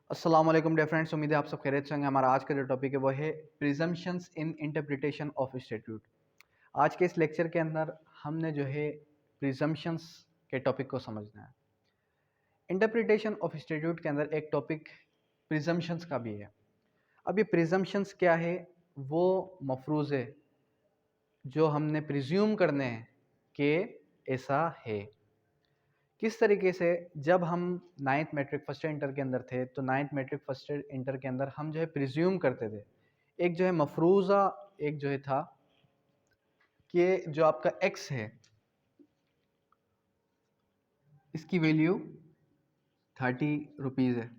अस्सलाम वालेकुम dear friends, उम्मीद है आप सब खैरियत से होंगे। हमारा आज का जो टॉपिक है वो है presumptions in interpretation of statute. आज के इस लेक्चर के अंदर हमने जो है प्रिजम्पशंस के टॉपिक को समझना है। इंटरप्रिटेशन ऑफ स्टैट्यूट के अंदर एक टॉपिक प्रिजम्पशंस का भी है। अब ये प्रिजम्पशंस क्या है? वो मफरूज़े जो हमने प्रिज्यूम करने हैं कि ऐसा है। किस तरीके से? जब हम ninth matric first year inter के अंदर थे तो ninth matric first year inter के अंदर हम जो है प्रिज्यूम करते थे। एक जो है मफरूज़ा एक जो है था कि जो आपका एक्स है इसकी वैल्यू 30 रुपीज़ है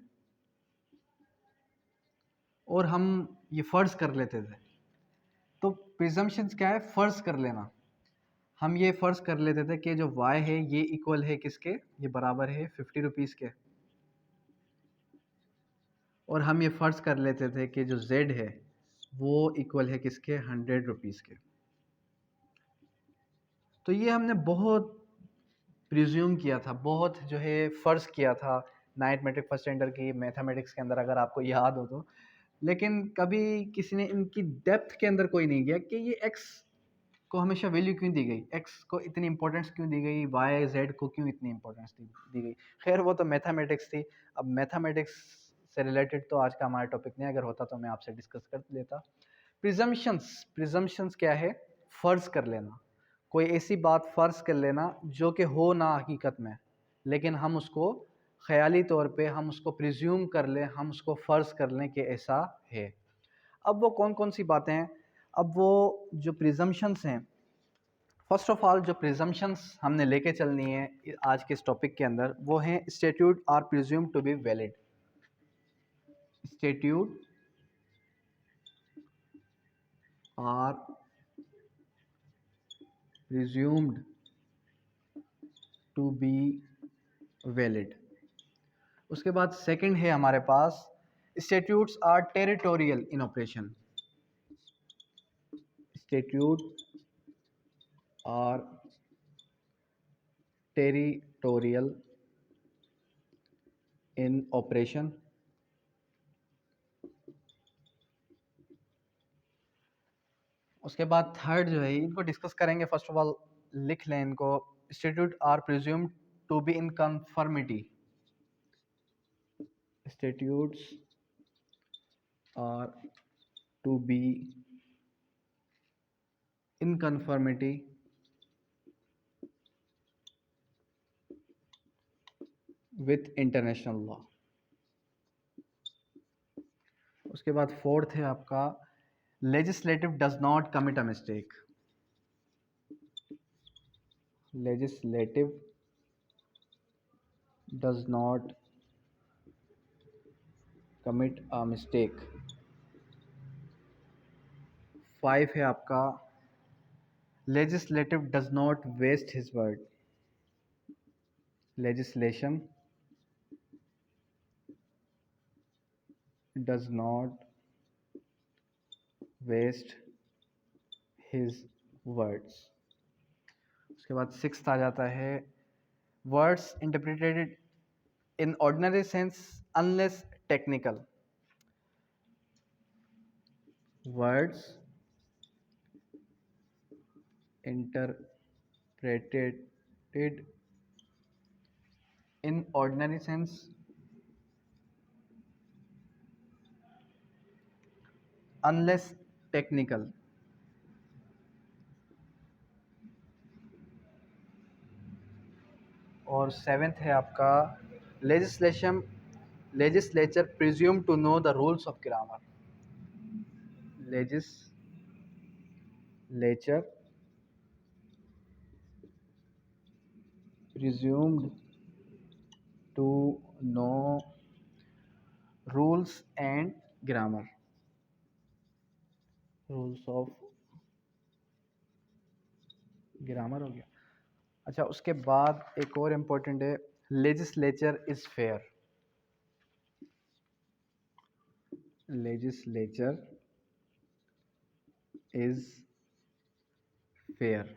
और हम ये फ़र्ज़ कर लेते थे। तो प्रिजम्पशंस क्या है? फ़र्ज़ कर लेना। हम ये फ़र्ज़ कर लेते थे कि जो y है ये इक्वल है किसके? ये बराबर है 50 रुपीज़ के। और हम ये फ़र्ज़ कर लेते थे कि जो z है वो इक्वल है किसके? 100 रुपीज़ के। तो ये हमने बहुत प्रिज्यूम किया था, बहुत जो है फ़र्ज़ किया था नाइन्थ मैट्रिक फर्स्ट स्टैंडर्ड की मैथमेटिक्स के अंदर, अगर आपको याद हो तो। लेकिन कभी किसी ने इनकी डेप्थ के अंदर कोई नहीं गया कि ये एक्स को हमेशा वैल्यू क्यों दी गई, एक्स को इतनी इंपॉर्टेंस क्यों दी गई, वाई जेड को क्यों इतनी इंपॉर्टेंस दी गई। खैर वो तो मैथमेटिक्स थी। अब मैथमेटिक्स से रिलेटेड तो आज का हमारा टॉपिक नहीं, अगर होता तो मैं आपसे डिस्कस कर लेता। प्रिजम्पशंस क्या है? फ़र्ज़ कर लेना, कोई ऐसी बात फ़र्ज़ कर लेना जो कि हो ना हकीकत में, लेकिन हम उसको ख़याली तौर पे हम उसको प्रिज्यूम कर लें, हम उसको फ़र्ज़ कर लें कि ऐसा है। अब वो कौन कौन सी बातें हैं? अब वो जो प्रिजम्पशंस हैं, फर्स्ट ऑफ ऑल जो प्रिजम्पशंस हमने लेके चलनी है आज के इस टॉपिक के अंदर वो हैं statute are presume to be valid. Statute are presumed to be valid. उसके बाद सेकंड है हमारे पास statutes are territorial in operation. Statute are territorial in operation. उसके बाद थर्ड जो है इनको डिस्कस करेंगे। फर्स्ट ऑफ ऑल लिख लें इनको। Statute are presumed to be in conformity. Statutes are to be in conformity with international law. उसके बाद फोर्थ है आपका legislative does not commit a mistake. Legislative does not commit a mistake. Five है आपका legislative does not waste his word. Legislation does not waste his words. उसके बाद sixth आ जाता है words interpreted in ordinary sense unless technical. Words interpreted in ordinary sense unless technical। और seventh है आपका legislation legislature presume to know the rules of grammar. Legislature presumed to know rules and grammar. Rules of grammar हो गया। अच्छा, उसके बाद एक और इम्पोर्टेंट है legislature is fair. Legislature is fair,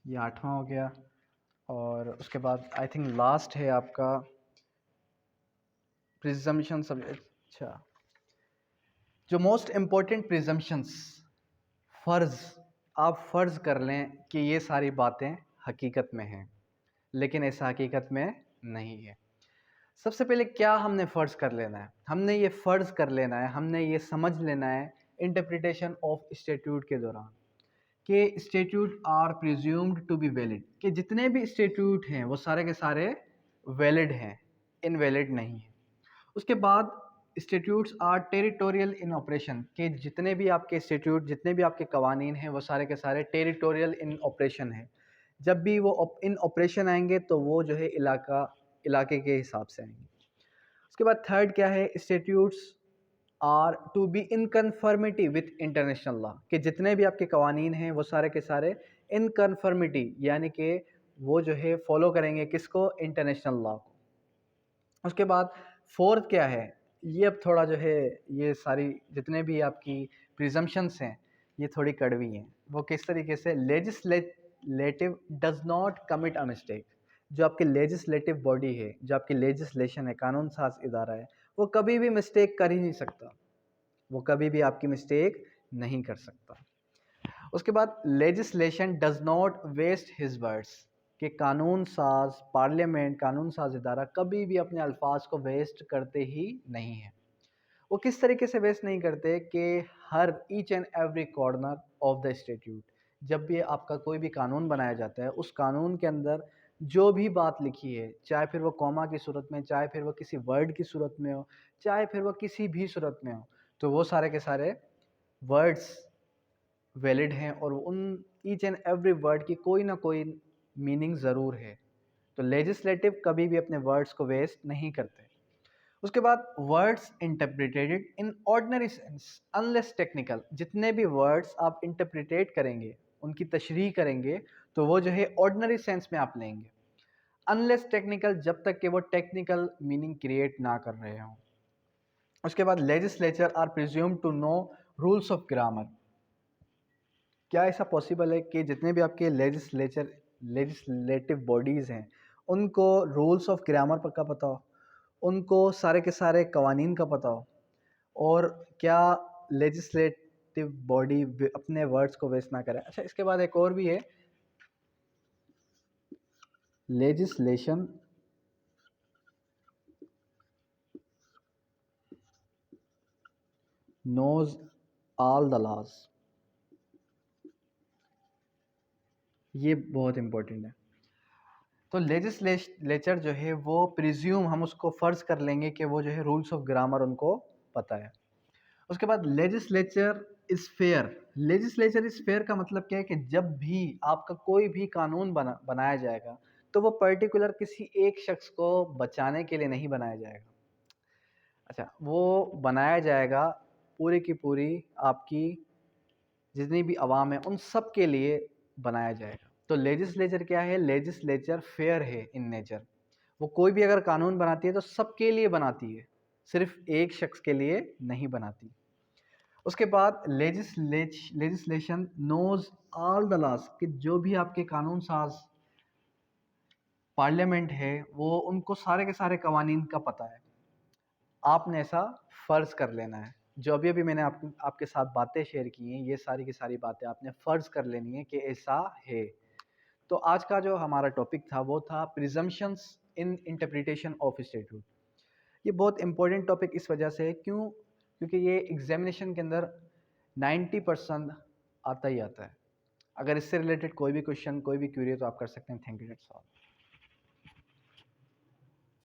ये आठवां हो गया। और उसके बाद आई थिंक लास्ट है आपका प्रिजम्पशंस, अच्छा, जो मोस्ट इम्पोर्टेंट प्रिजम्पशंस, फ़र्ज़, आप फ़र्ज़ कर लें कि ये सारी बातें हकीकत में हैं, लेकिन ऐसा हकीकत में नहीं है। सबसे पहले क्या हमने फ़र्ज़ कर लेना है? हमने ये फ़र्ज़ कर लेना है, हमने ये समझ लेना है इंटरप्रिटेशन ऑफ स्टैट्यूट के दौरान कि statute are presumed to be valid, कि जितने भी स्टैट्यूट हैं वो सारे के सारे वैलिड हैं, इनवैलिड नहीं हैं। उसके बाद statutes are territorial in operation, के जितने भी आपके स्टैट्यूट, जितने भी आपके कवानीन हैं वो सारे के सारे टेरिटोरियल इन ऑपरेशन हैं। जब भी वो इन ऑपरेशन आएंगे तो वो जो है इलाके के हिसाब से आएंगे। उसके बाद थर्ड क्या है, statutes are to be in conformity with international law, कि जितने भी आपके कवानीन हैं वो सारे के सारे इन कन्फर्मिटी, यानी कि वो जो है फॉलो करेंगे किसको, इंटरनेशनल लॉ को। उसके बाद फोर्थ क्या है, ये अब थोड़ा जो है, ये सारी जितने भी आपकी प्रिजम्पशंस हैं ये थोड़ी कड़वी हैं। वो किस तरीके से, legislative does not commit a mistake, जो आपकी लेजिस्लेटिव बॉडी है, जो आपकी लेजिस्लेशन है, कानून साज इदारा है, वो कभी भी मिस्टेक कर ही नहीं सकता, वो कभी भी आपकी मिस्टेक नहीं कर सकता। उसके बाद legislation does not waste his words, कि कानून साज पार्लियामेंट, कानून साज इदारा कभी भी अपने अल्फाज को वेस्ट करते ही नहीं है। वो किस तरीके से वेस्ट नहीं करते कि हर each and every corner of the statute, जब भी आपका कोई भी कानून बनाया जाता है उस कानून के अंदर जो भी बात लिखी है, चाहे फिर वो कॉमा की सूरत में, चाहे फिर वो किसी वर्ड की सूरत में हो, चाहे फिर वो किसी भी सूरत में हो, तो वो सारे के सारे वर्ड्स वैलिड हैं और उन ईच एंड एवरी वर्ड की कोई ना कोई मीनिंग ज़रूर है। तो लेजिस्लेटिव कभी भी अपने वर्ड्स को वेस्ट नहीं करते। उसके बाद वर्ड्स इंटरप्रिटेटेड इन ऑर्डिनरी सेंस अनलेस टेक्निकल, जितने भी वर्ड्स आप इंटरप्रिटेट करेंगे, उनकी तशरीह करेंगे, तो वो जो है ऑर्डिनरी सेंस में आप लेंगे, अनलेस टेक्निकल, जब तक कि वो टेक्निकल मीनिंग क्रिएट ना कर रहे हों। उसके बाद legislature are presume to know rules of grammar, क्या ऐसा पॉसिबल है कि जितने भी आपके लेजिस्लेटिव बॉडीज़ हैं उनको रूल्स ऑफ ग्रामर पर का पता हो, उनको सारे के सारे कवानीन का पता हो, और क्या लेजिस्लेटिव बॉडी अपने वर्ड्स को वेस्ट ना करे? अच्छा, इसके बाद एक और भी है, legislation knows all the laws, ये बहुत इंपॉर्टेंट है। तो लेजिस्लेचर जो है वो प्रिज्यूम, हम उसको फ़र्ज़ कर लेंगे कि वो जो है रूल्स ऑफ ग्रामर उनको पता है। उसके बाद legislature is fair, legislature is fair का मतलब क्या है कि जब भी आपका कोई भी कानून बनाया जाएगा तो वो पर्टिकुलर किसी एक शख्स को बचाने के लिए नहीं बनाया जाएगा। अच्छा, वो बनाया जाएगा पूरी की पूरी आपकी जितनी भी आवाम है उन सब के लिए बनाया जाएगा। तो लेजिस्लेचर क्या है, लेजिस्लेचर फेयर है इन नेचर, वो कोई भी अगर कानून बनाती है तो सबके लिए बनाती है, सिर्फ एक शख्स के लिए नहीं बनाती। उसके बाद legislation knows all the laws, कि जो भी आपके कानून साज पार्लियामेंट है वो उनको सारे के सारे कवानीन का पता है। आपने ऐसा फ़र्ज़ कर लेना है। जो अभी अभी मैंने आपके साथ बातें शेयर की हैं, ये सारी की सारी बातें आपने फ़र्ज़ कर लेनी है कि ऐसा है। तो आज का जो हमारा टॉपिक था वो था presumptions in interpretation of statute. ये बहुत इंपॉर्टेंट टॉपिक इस वजह से है, क्यों? क्योंकि ये एग्जामिनेशन के अंदर 90% आता ही आता है। अगर इससे रिलेटेड कोई भी क्वेश्चन, कोई भी क्यूरी है तो आप कर सकते हैं। Thank you, that's all.